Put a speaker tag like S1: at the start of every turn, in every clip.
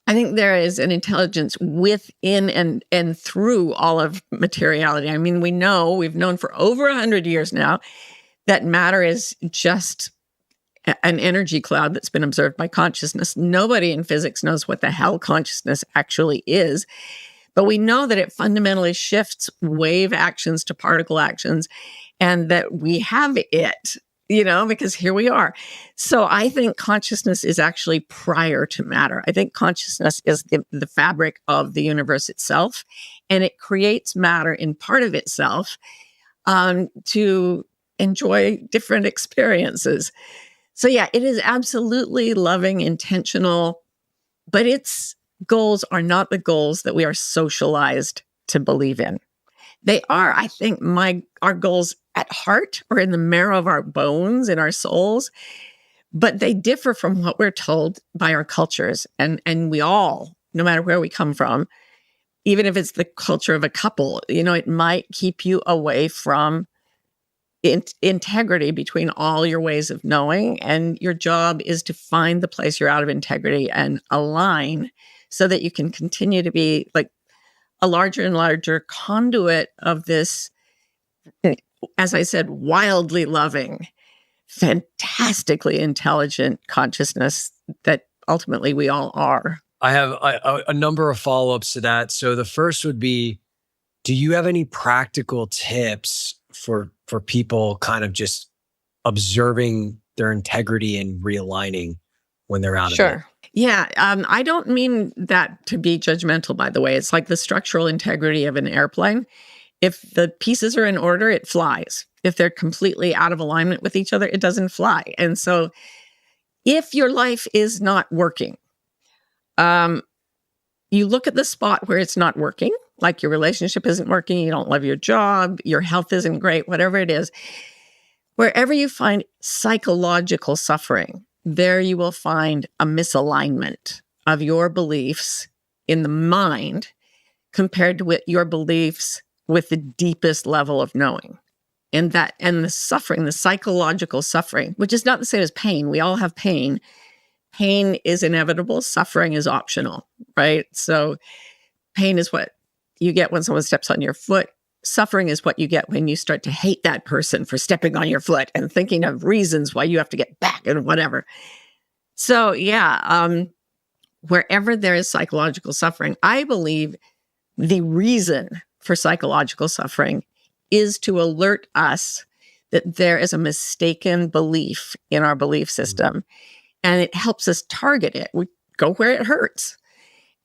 S1: I think there is an intelligence within and through all of materiality. I mean, we've known for over 100 years now that matter is just an energy cloud that's been observed by consciousness. Nobody in physics knows what the hell consciousness actually is, but we know that it fundamentally shifts wave actions to particle actions, and that we have it, because here we are. So I think consciousness is actually prior to matter. I think consciousness is the fabric of the universe itself, and it creates matter in part of itself to enjoy different experiences. So yeah, it is absolutely loving, intentional, but its goals are not the goals that we are socialized to believe in. They are, I think, our goals at heart or in the marrow of our bones, in our souls, but they differ from what we're told by our cultures. And we all, no matter where we come from, even if it's the culture of a couple, it might keep you away from integrity between all your ways of knowing. And your job is to find the place you're out of integrity and align so that you can continue to be like a larger and larger conduit of this, as I said, wildly loving, fantastically intelligent consciousness that ultimately we all are.
S2: I have a number of follow-ups to that. So the first would be, do you have any practical tips for people kind of just observing their integrity and realigning when they're out of it?
S1: Yeah. I don't mean that to be judgmental, by the way. It's like the structural integrity of an airplane. If the pieces are in order, it flies. If they're completely out of alignment with each other, it doesn't fly. And so if your life is not working, you look at the spot where it's not working, like your relationship isn't working, you don't love your job, your health isn't great, whatever it is. Wherever you find psychological suffering, there you will find a misalignment of your beliefs in the mind compared to your beliefs with the deepest level of knowing. And the suffering, the psychological suffering, which is not the same as pain. We all have pain. Pain is inevitable. Suffering is optional, right? So pain is what you get when someone steps on your foot. Suffering is what you get when you start to hate that person for stepping on your foot and thinking of reasons why you have to get back and whatever. So yeah, wherever there is psychological suffering, I believe the reason for psychological suffering is to alert us that there is a mistaken belief in our belief system, and it helps us target it. We go where it hurts.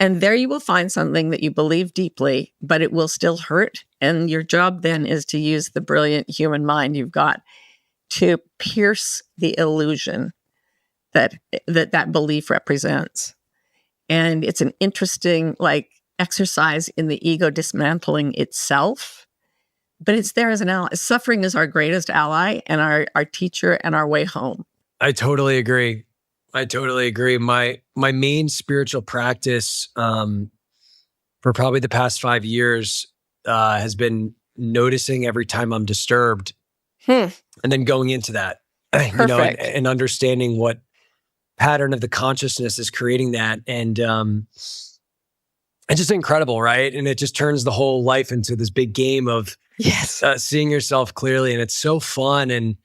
S1: And there you will find something that you believe deeply, but it will still hurt. And your job then is to use the brilliant human mind you've got to pierce the illusion that belief represents. And it's an interesting exercise in the ego dismantling itself, but it's there as an ally. Suffering is our greatest ally and our teacher and our way home.
S2: I totally agree. My main spiritual practice for probably the past 5 years has been noticing every time I'm disturbed and then going into that, and understanding what pattern of the consciousness is creating that. And it's just incredible, right? And it just turns the whole life into this big game of seeing yourself clearly. And it's so fun. And,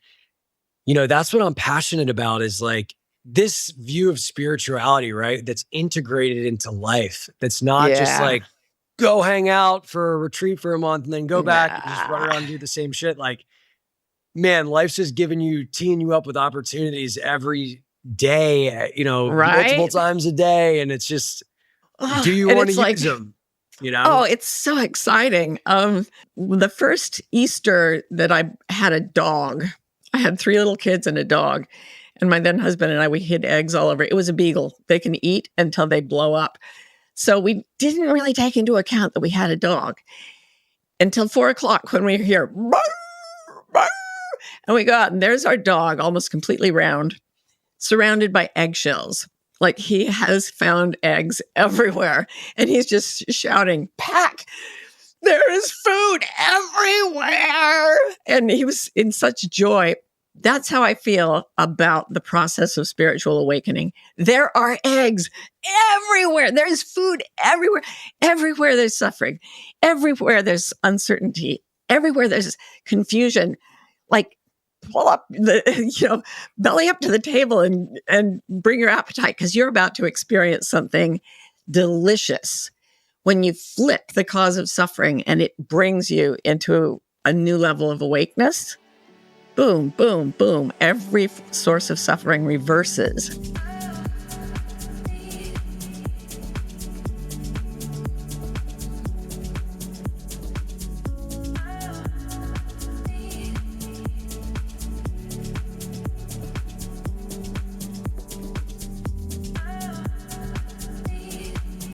S2: that's what I'm passionate about is this view of spirituality, right? That's integrated into life. That's not just go hang out for a retreat for a month and then go back and just run around and do the same shit. Man, life's just teeing you up with opportunities every day, multiple times a day. And it's just, do you want to use them?
S1: Oh, it's so exciting. The first Easter that I had a dog, I had 3 little kids and a dog. And my then husband and I, we hid eggs all over. It was a beagle. They can eat until they blow up. So we didn't really take into account that we had a dog until 4:00 when we hear, bark, bark. And we go out and there's our dog, almost completely round, surrounded by eggshells. He has found eggs everywhere. And he's just shouting, "Pack! There is food everywhere!" And he was in such joy. That's how I feel about the process of spiritual awakening. There are eggs everywhere. There's food everywhere. Everywhere there's suffering. Everywhere there's uncertainty. Everywhere there's confusion. Like, pull up belly up to the table and bring your appetite, because you're about to experience something delicious when you flip the cause of suffering and it brings you into a new level of awakeness. Boom, boom, boom. Every source of suffering reverses.